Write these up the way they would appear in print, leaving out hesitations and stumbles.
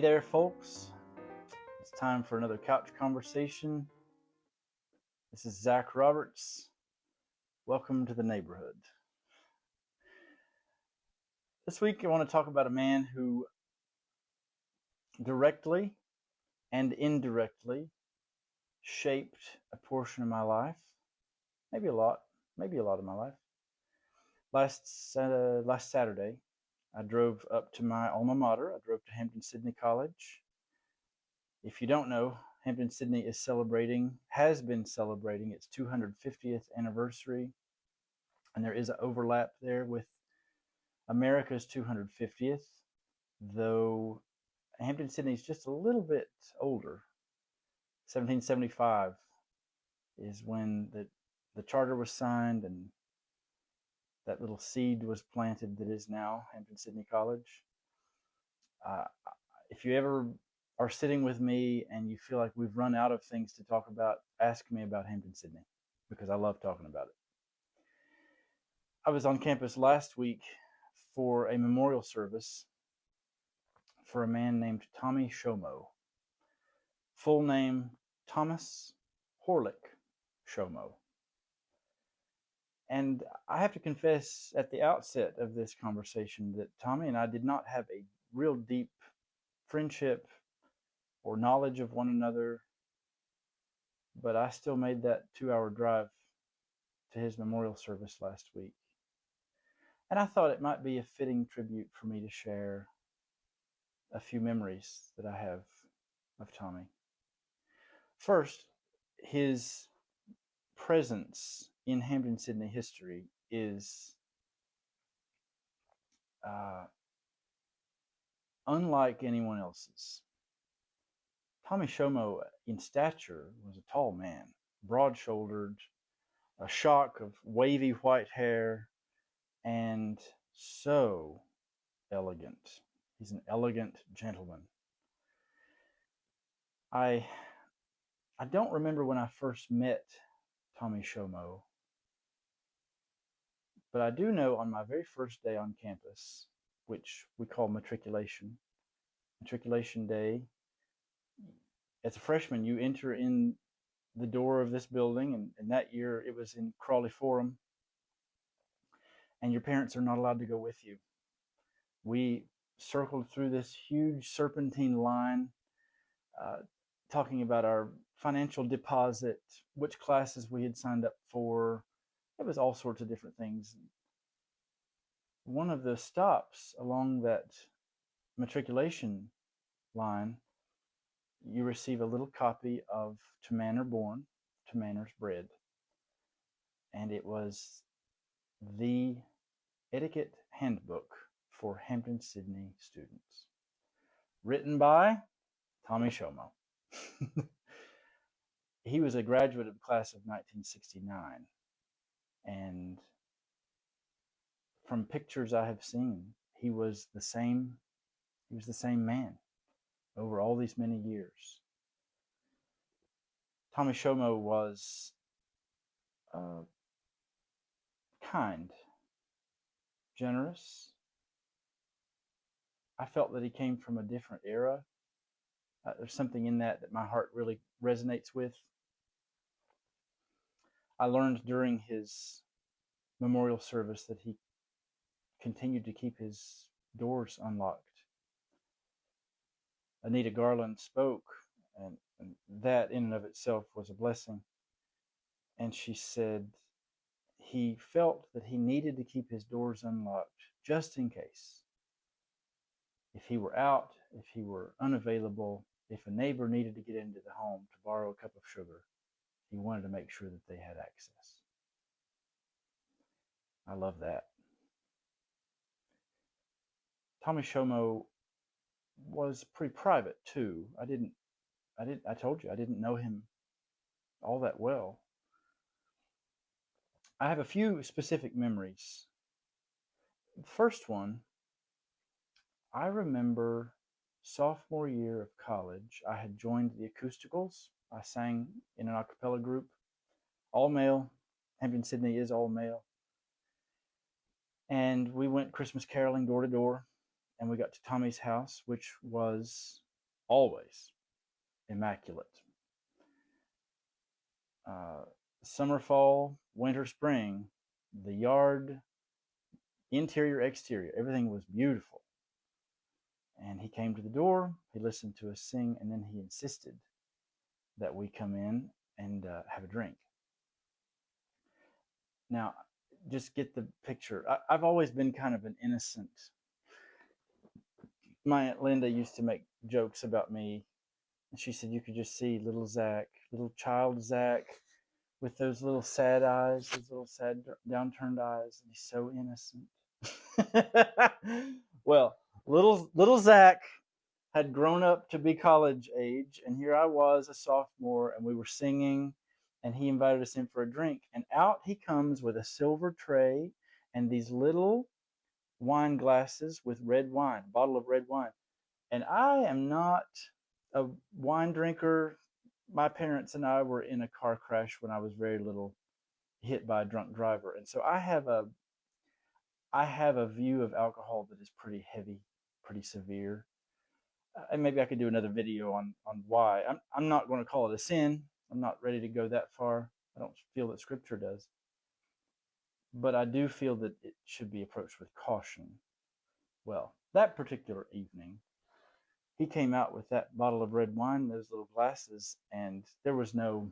Hey there, folks. It's time for another couch conversation. This is Zach Roberts. Welcome to the neighborhood. This week, I want to talk about a man who directly and indirectly shaped a portion of my life, maybe a lot of my life. Last Saturday, I drove up to my alma mater. I drove to Hampden-Sydney College. If you don't know, Hampden-Sydney has been celebrating its 250th anniversary, and there is an overlap there with America's 250th, though Hampden-Sydney is just a little bit older. 1775 is when the charter was signed and that little seed was planted that is now Hampden-Sydney College. If you ever are sitting with me and you feel like we've run out of things to talk about, ask me about Hampden-Sydney, because I love talking about it. I was on campus last week for a memorial service for a man named Tommy Shomo. Full name, Thomas Horlick Shomo. And I have to confess at the outset of this conversation that Tommy and I did not have a real deep friendship or knowledge of one another, but I still made that 2-hour drive to his memorial service last week. And I thought it might be a fitting tribute for me to share a few memories that I have of Tommy. First, his presence in Hampden-Sydney history is unlike anyone else's. Tommy Shomo, in stature, was a tall man, broad-shouldered, a shock of wavy white hair, and so elegant. He's an elegant gentleman. I don't remember when I first met Tommy Shomo, but I do know on my very first day on campus, which we call matriculation day, as a freshman, you enter in the door of this building, and that year it was in Crawley Forum, and your parents are not allowed to go with you. We circled through this huge serpentine line, talking about our financial deposit, which classes we had signed up for. It was all sorts of different things. One of the stops along that matriculation line, you receive a little copy of To Manor Born, To Manor's Bred. And it was the etiquette handbook for Hampden-Sydney students, written by Tommy Shomo. He was a graduate of the class of 1969, and from pictures I have seen, he was the same man over all these many years. Tommy Shomo was kind, generous. I felt that he came from a different era. There's something in that my heart really resonates with. I learned during his memorial service that he continued to keep his doors unlocked. Anita Garland spoke, and that in and of itself was a blessing. And she said he felt that he needed to keep his doors unlocked just in case. If he were out, if he were unavailable, if a neighbor needed to get into the home to borrow a cup of sugar, he wanted to make sure that they had access. I love that. Tommy Shomo was pretty private too. I told you I didn't know him all that well. I have a few specific memories. The first one, I remember sophomore year of college, I had joined the Acousticals. I sang in an a cappella group, all male. Hampden-Sydney is all male. And we went Christmas caroling door to door, and we got to Tommy's house, which was always immaculate. Summer, fall, winter, spring, the yard, interior, exterior, everything was beautiful. And he came to the door, he listened to us sing, and then he insisted that we come in and have a drink. Now, just get the picture. I've always been kind of an innocent. My Aunt Linda used to make jokes about me, and she said you could just see little Zach, little child Zach, with those little sad eyes, those little sad downturned eyes, and he's so innocent. Well, little Zach had grown up to be college age, and here I was, a sophomore, and we were singing, and he invited us in for a drink, and out he comes with a silver tray and these little wine glasses with red wine, a bottle of red wine. And I am not a wine drinker. My parents and I were in a car crash when I was very little, hit by a drunk driver, and so I have a view of alcohol that is pretty heavy, pretty severe. And maybe I could do another video on why. I'm not going to call it a sin. I'm not ready to go that far. I don't feel that Scripture does, but I do feel that it should be approached with caution. Well, that particular evening, he came out with that bottle of red wine, those little glasses, and there was no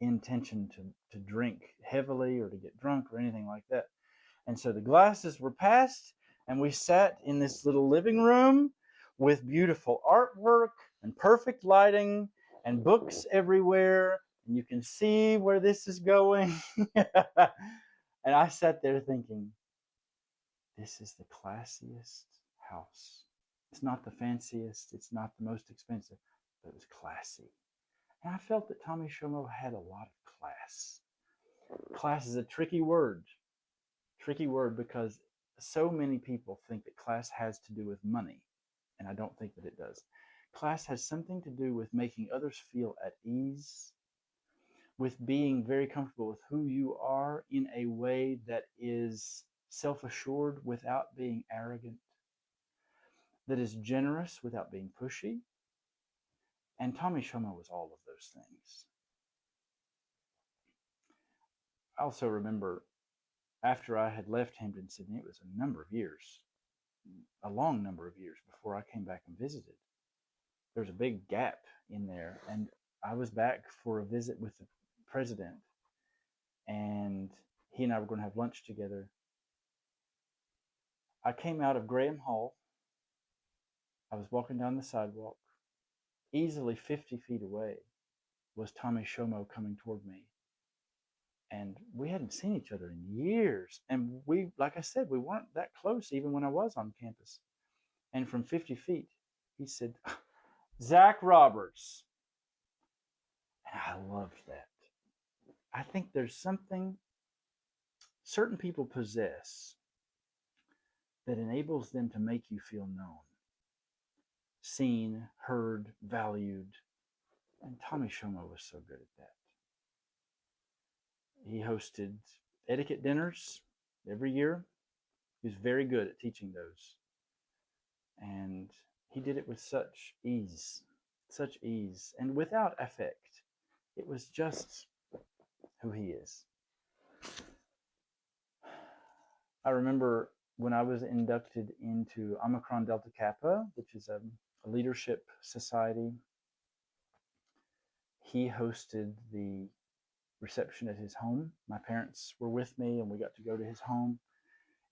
intention to drink heavily or to get drunk or anything like that. And so the glasses were passed, and we sat in this little living room with beautiful artwork and perfect lighting and books everywhere. And you can see where this is going. And I sat there thinking, this is the classiest house. It's not the fanciest, it's not the most expensive, but it was classy. And I felt that Tommy Shomo had a lot of class. Class is a tricky word because so many people think that class has to do with money, and I don't think that it does. Class has something to do with making others feel at ease, with being very comfortable with who you are in a way that is self-assured without being arrogant, that is generous without being pushy. And Tommy Shomo was all of those things. I also remember after I had left Hampden-Sydney, it was a number of years, a long number of years before I came back and visited. There was a big gap in there, and I was back for a visit with the president, and he and I were going to have lunch together. I came out of Graham Hall. I was walking down the sidewalk. Easily 50 feet away was Tommy Shomo coming toward me. And we hadn't seen each other in years. And we, like I said, we weren't that close even when I was on campus. And from 50 feet, he said, Zach Roberts. And I loved that. I think there's something certain people possess that enables them to make you feel known, seen, heard, valued. And Tommy Shomo was so good at that. He hosted etiquette dinners every year. He was very good at teaching those. And he did it with such ease, and without affect. It was just who he is. I remember when I was inducted into Omicron Delta Kappa, which is a leadership society, he hosted the reception at his home. My parents were with me, and we got to go to his home.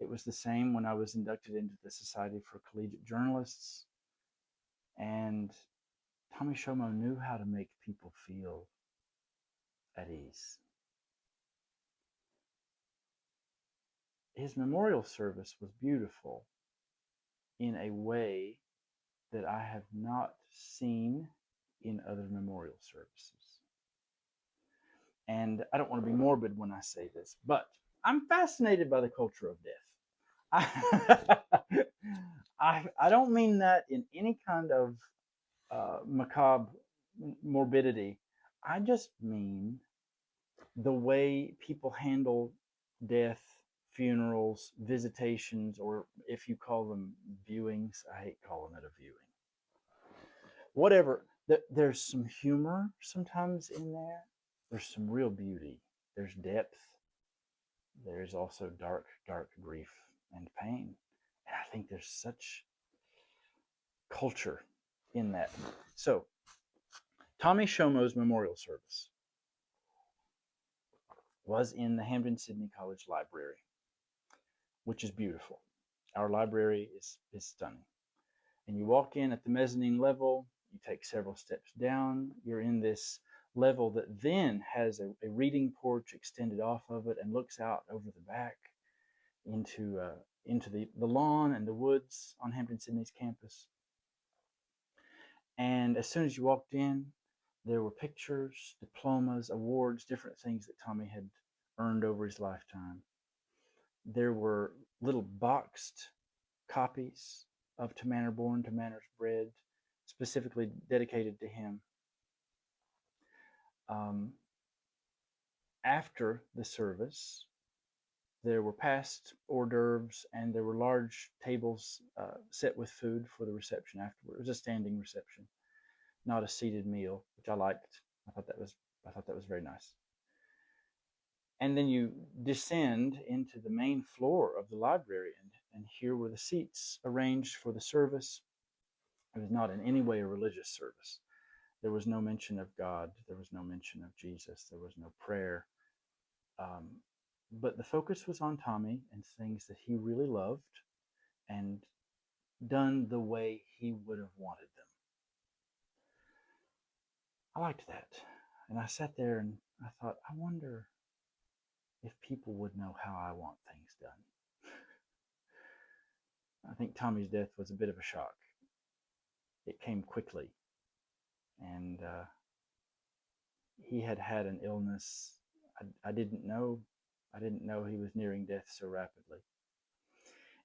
It was the same when I was inducted into the Society for Collegiate Journalists. And Tommy Shomo knew how to make people feel at ease. His memorial service was beautiful in a way that I have not seen in other memorial services. And I don't want to be morbid when I say this, but I'm fascinated by the culture of death. I don't mean that in any kind of macabre morbidity. I just mean the way people handle death, funerals, visitations, or if you call them viewings, I hate calling it a viewing. whatever. There's some humor sometimes in there. There's some real beauty. There's depth. There's also dark, dark grief and pain. And I think there's such culture in that. So, Tommy Shomo's memorial service was in the Hampden-Sydney College Library, which is beautiful. Our library is stunning. And you walk in at the mezzanine level, you take several steps down, you're in this level that then has a reading porch extended off of it and looks out over the back into the lawn and the woods on Hampden-Sydney's campus. And as soon as you walked in, there were pictures, diplomas, awards, different things that Tommy had earned over his lifetime. There were little boxed copies of To Manor Born, To Manor's Bred, specifically dedicated to him. After the service, there were passed hors d'oeuvres and there were large tables set with food for the reception afterward. It was a standing reception, not a seated meal, which I liked. I thought that was very nice. And then you descend into the main floor of the library, and here were the seats arranged for the service. It was not in any way a religious service. There was no mention of God. There was no mention of Jesus. There was no prayer. But the focus was on Tommy and things that he really loved and done the way he would have wanted them. I liked that. And I sat there and I thought, I wonder if people would know how I want things done. I think Tommy's death was a bit of a shock. It came quickly. And he had had an illness. I didn't know he was nearing death so rapidly.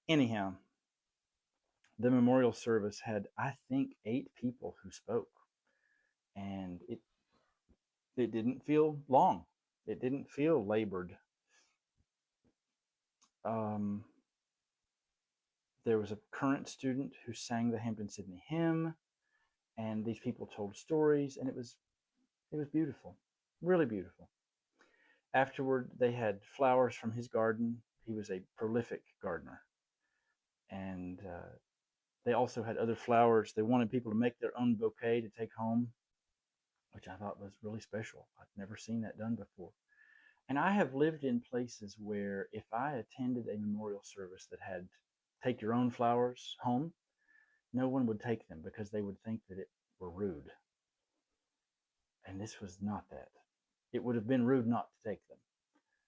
Anyhow, the memorial service had, I think, 8 people who spoke. And it didn't feel long. It didn't feel labored. There was a current student who sang the Hampden-Sydney hymn, and these people told stories, and it was beautiful, really beautiful. Afterward, they had flowers from his garden. He was a prolific gardener. And they also had other flowers. They wanted people to make their own bouquet to take home, which I thought was really special. I'd never seen that done before. And I have lived in places where if I attended a memorial service that had take your own flowers home, no one would take them because they would think that it were rude. And this was not that. It would have been rude not to take them.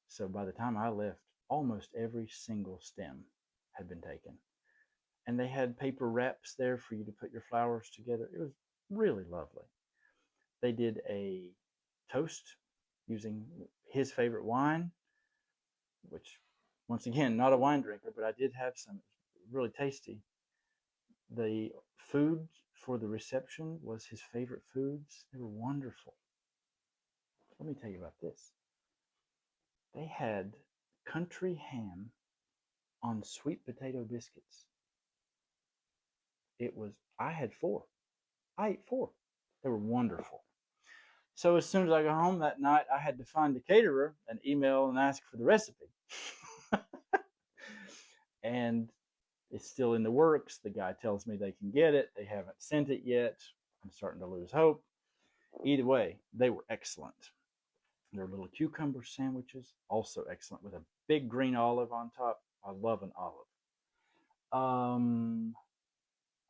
So by the time I left, almost every single stem had been taken. And they had paper wraps there for you to put your flowers together. It was really lovely. They did a toast using his favorite wine, which, once again, not a wine drinker, but I did have some. It was really tasty. The food for the reception was his favorite foods. They were wonderful. Let me tell you about this. They had country ham on sweet potato biscuits. I had 4. I ate 4. They were wonderful. So as soon as I got home that night, I had to find the caterer and email and ask for the recipe. And it's still in the works. The guy tells me they can get it. They haven't sent it yet. I'm starting to lose hope. Either way, they were excellent. Their little cucumber sandwiches, also excellent, with a big green olive on top. I love an olive.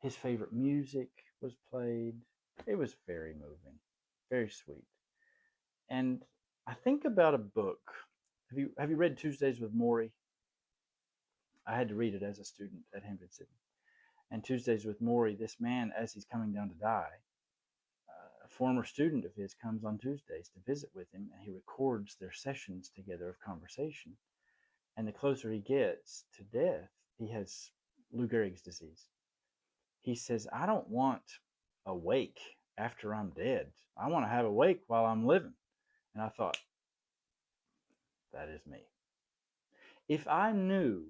His favorite music was played. It was very moving, very sweet. And I think about a book. Have you read Tuesdays with Morrie? I had to read it as a student at Hampden-Sydney. And Tuesdays with Morrie, this man, as he's coming down to die, a former student of his comes on Tuesdays to visit with him, and he records their sessions together of conversation. And the closer he gets to death, he has Lou Gehrig's disease. He says, I don't want a wake after I'm dead. I want to have a wake while I'm living. And I thought, that is me. If I knew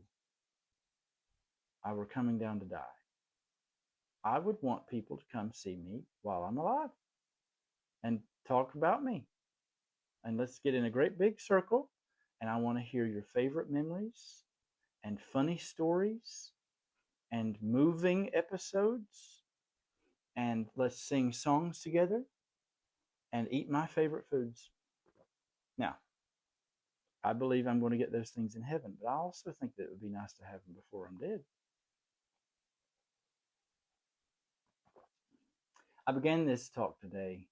I were coming down to die, I would want people to come see me while I'm alive and talk about me. And let's get in a great big circle. And I want to hear your favorite memories and funny stories and moving episodes. And let's sing songs together and eat my favorite foods. Now, I believe I'm going to get those things in heaven, but I also think that it would be nice to have them before I'm dead. I began this talk today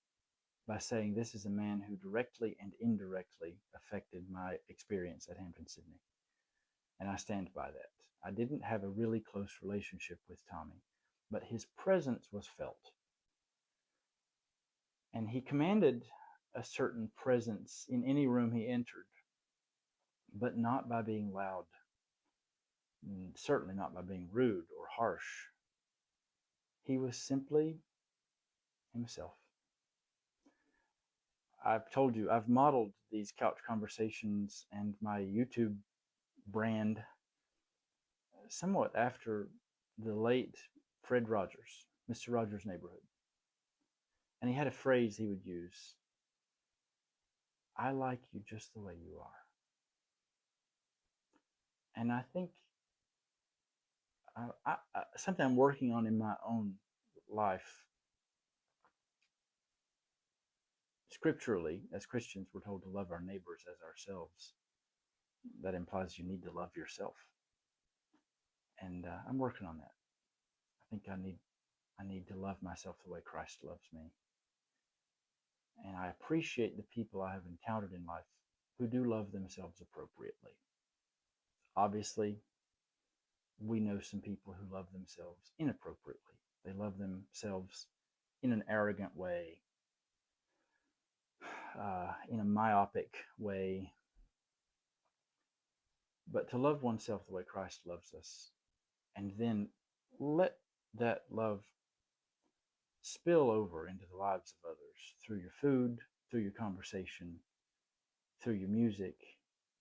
by saying this is a man who directly and indirectly affected my experience at Hampden-Sydney. And I stand by that. I didn't have a really close relationship with Tommy, but his presence was felt. And he commanded a certain presence in any room he entered, but not by being loud, certainly not by being rude or harsh. He was simply himself. I've told you, I've modeled these couch conversations and my YouTube brand somewhat after the late Fred Rogers, Mr. Rogers' Neighborhood. And he had a phrase he would use: I like you just the way you are. And I think something I'm working on in my own life. Scripturally, as Christians, we're told to love our neighbors as ourselves. That implies you need to love yourself. And I'm working on that. I think I need to love myself the way Christ loves me. And I appreciate the people I have encountered in life who do love themselves appropriately. Obviously, we know some people who love themselves inappropriately. They love themselves in an arrogant way, in a myopic way. But to love oneself the way Christ loves us, and then let that love spill over into the lives of others through your food, through your conversation, through your music,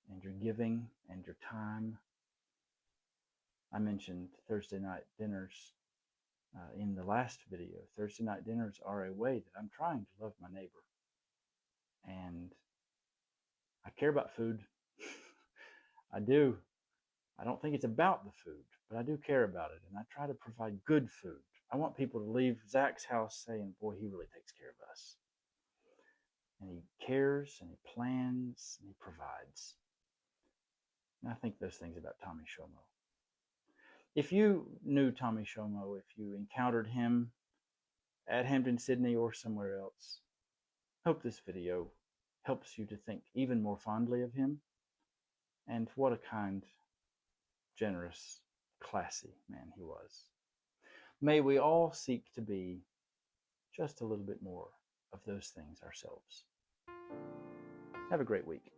and your giving and your time. I mentioned Thursday night dinners in the last video. Thursday night dinners are a way that I'm trying to love my neighbor. And I care about food. I do. I don't think it's about the food, but I do care about it. And I try to provide good food. I want people to leave Zach's house saying, boy, he really takes care of us. And he cares and he plans and he provides. And I think those things about Tommy Shomo. If you knew Tommy Shomo, if you encountered him at Hampden-Sydney or somewhere else, hope this video helps you to think even more fondly of him. And what a kind, generous, classy man he was. May we all seek to be just a little bit more of those things ourselves. Have a great week.